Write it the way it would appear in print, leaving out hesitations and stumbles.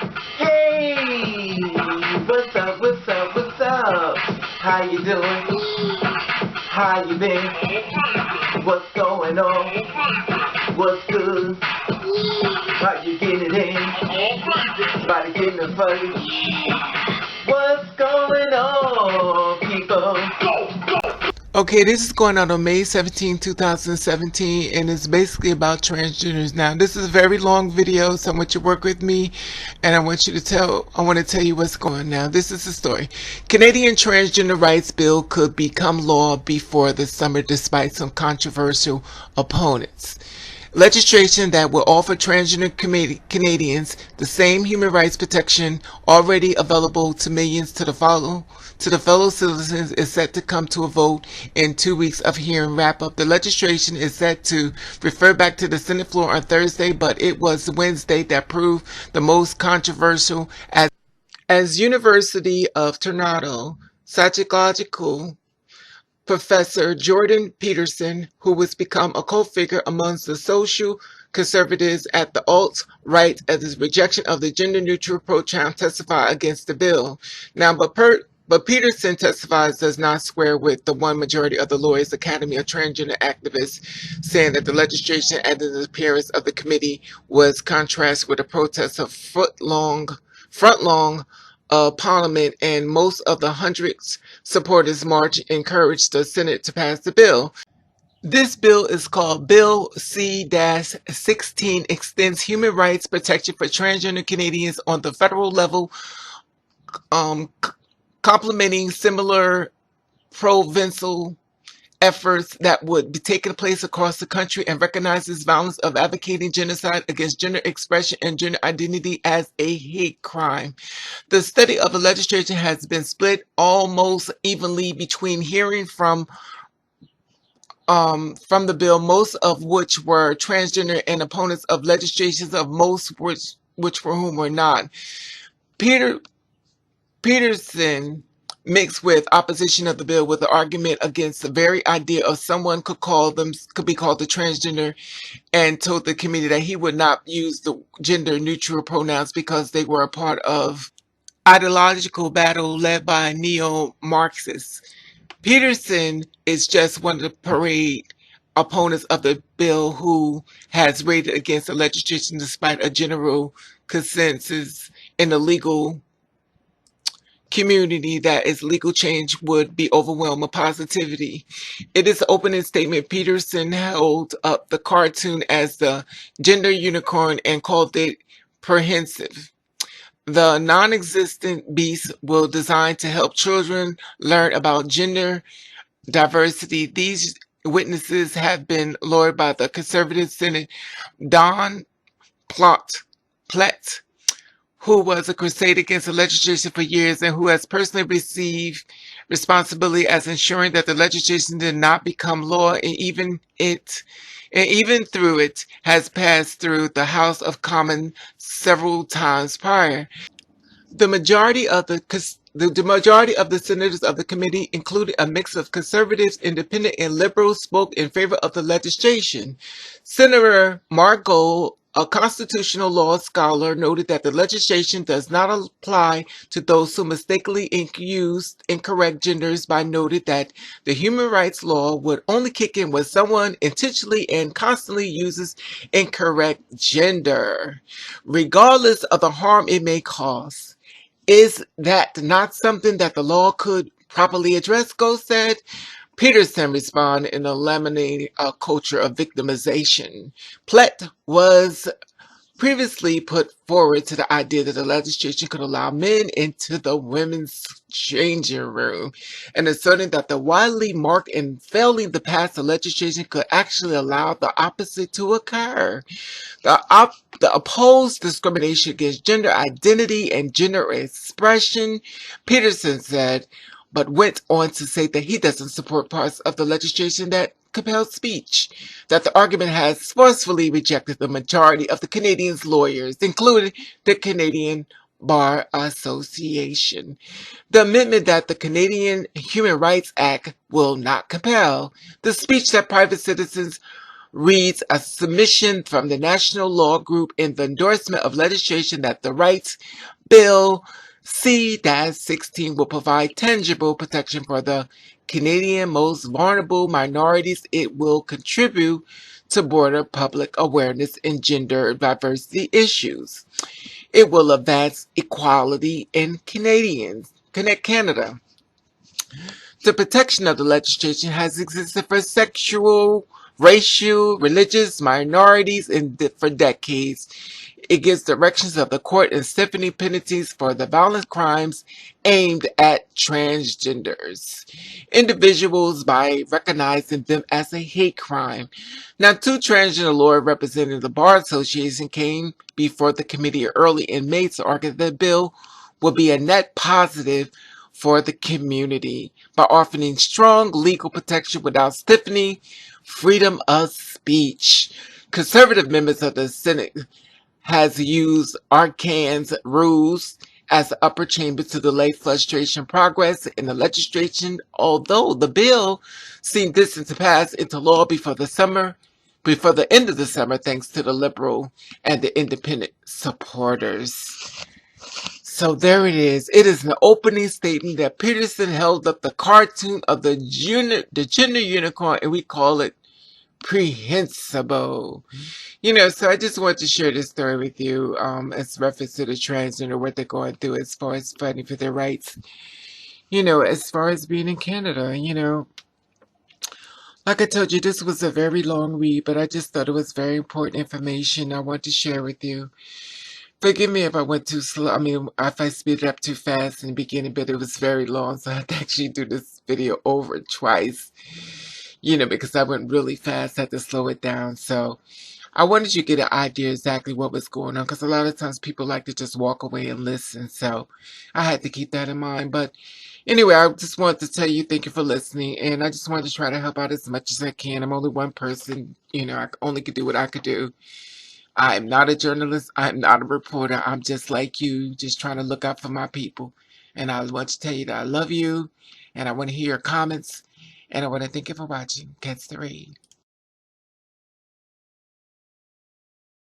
Hey, what's up, what's up, what's up? How you doing? How you been? What's going on? What's good? How you getting it in? Body getting it funny? What's going on, people? Okay, this is going out on May 17, 2017, and it's basically about transgenders. Now, this is a very long video, so I want you to work with me, and I want to tell you what's going on. Now, this is the story. Canadian transgender rights bill could become law before the summer despite some controversial opponents. Legislation that will offer transgender Canadians the same human rights protection already available to millions to the fellow citizens is set to come to a vote in 2 weeks of hearing wrap up. The legislation is set to refer back to the Senate floor on Thursday, but it was Wednesday that proved the most controversial as University of Toronto psychological Professor Jordan Peterson, who has become a co-figure amongst the social conservatives at the alt-right as his rejection of the gender-neutral pronoun testified against the bill. Now, but Peterson testifies does not square with the one majority of the Lawyers Academy of Transgender Activists, saying that the legislation and the appearance of the committee was contrast with a protest of front-long Parliament, and most of the hundreds supporters march encouraged the Senate to pass the bill. This bill is called Bill C-16, extends human rights protection for transgender Canadians on the federal level, complementing similar provincial efforts that would be taking place across the country, and recognizes violence of advocating genocide against gender expression and gender identity as a hate crime. The study of the legislation has been split almost evenly between hearing from the bill, most of which were transgender, and opponents of legislations of most which for whom were not. Peterson mixed with opposition of the bill with the argument against the very idea of someone could be called a transgender, and told the committee that he would not use the gender neutral pronouns because they were a part of ideological battle led by neo-Marxists. Peterson is just one of the parade opponents of the bill who has rated against the legislation despite a general consensus in the legal community that its legal change would be overwhelmed with positivity. In his opening statement, Peterson held up the cartoon as the gender unicorn and called it prehensive. The non-existent beast will designed to help children learn about gender diversity. These witnesses have been lured by the conservative Senate Don Platt, who was a crusade against the legislation for years and who has personally received responsibility as ensuring that the legislation did not become law, and even through it has passed through the House of Commons several times prior. The majority of the senators of the committee, including a mix of conservatives, independent, and liberals, spoke in favor of the legislation. Senator Mark Gold, a constitutional law scholar, noted that the legislation does not apply to those who mistakenly used incorrect genders, by noted that the human rights law would only kick in when someone intentionally and constantly uses incorrect gender, regardless of the harm it may cause. Is that not something that the law could properly address? Goh said. Peterson responded in eliminating a culture of victimization. Platt was previously put forward to the idea that the legislation could allow men into the women's changing room, and asserting that the widely marked and failing to pass the legislation could actually allow the opposite to occur. The opposed discrimination against gender identity and gender expression, Peterson said, but went on to say that he doesn't support parts of the legislation that compel speech, that the argument has forcefully rejected the majority of the Canadians' lawyers, including the Canadian Bar Association. The amendment that the Canadian Human Rights Act will not compel the speech that private citizens reads a submission from the National Law Group in the endorsement of legislation that the Rights Bill C-16 will provide tangible protection for the Canadian most vulnerable minorities. It will contribute to broader public awareness in gender diversity issues. It will advance equality in Canada. The protection of the legislation has existed for sexual, racial, religious minorities for decades. It gives directions of the court and stiffening penalties for the violent crimes aimed at transgenders individuals by recognizing them as a hate crime. Now, two transgender lawyers representing the Bar Association came before the committee early in May to argue that the bill will be a net positive for the community by offering strong legal protection without stiffening freedom of speech. Conservative members of the Senate has used Arkansas rules as the upper chamber to delay frustration progress in the legislation, although the bill seemed destined to pass into law before the end of the summer, thanks to the liberal and the independent supporters. So there it is. It is an opening statement that Peterson held up the cartoon of the gender unicorn, and we call it prehensible. So I just want to share this story with you as reference to the transgender, what they're going through as far as fighting for their rights. As far as being in Canada, like I told you, this was a very long read, but I just thought it was very important information I want to share with you. Forgive me if I went too slow. If I speeded up too fast in the beginning, but it was very long, so I had to actually do this video over twice, because I went really fast. I had to slow it down. So I wanted you to get an idea exactly what was going on, because a lot of times people like to just walk away and listen. So I had to keep that in mind. But anyway, I just wanted to tell you thank you for listening, and I just wanted to try to help out as much as I can. I'm only one person. I only could do what I could do. I'm not a journalist. I'm not a reporter. I'm just like you, just trying to look out for my people. And I want to tell you that I love you, and I want to hear your comments, and I want to thank you for watching. Catch the Read.